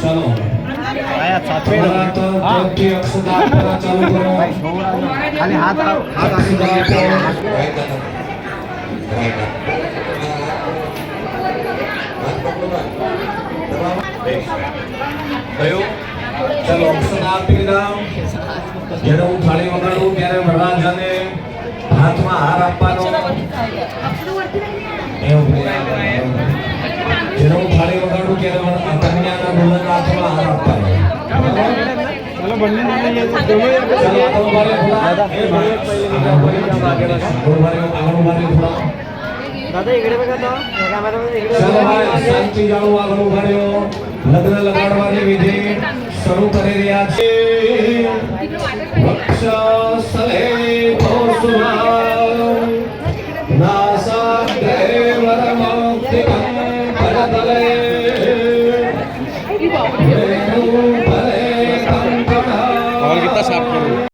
ચાલો આયા સાથે હા કે અક્ષતા ચાલુ કરો ખાલી હાથ કયો ચાલો અક્ષતા આપી દાવ જ્યારે હું થાળી વગાડું ત્યારે વરરાજાને હાથમાં હાર આપવાનો એવું જ્યારે હું થાળી વગાડું ત્યારે કન્યાના દુલ્હનના હાથમાં હાર આપવાનો चलो बनने नहीं है दोनों ચાલો આગળ વાળે થોડા दादा इकडे बघा तो कॅमेरामध्ये इकडे ચાલો ભાઈ શાંતિ જાળવો આગળ ઉભાર્યો લગ્ન લગાડવાની વિધિ શરૂ કરી રહ્યા છે વક્ષ સલે કૌસુમા નાસાગ્રે વરમૌક્તિકં પરતલે और कितना साफ करूं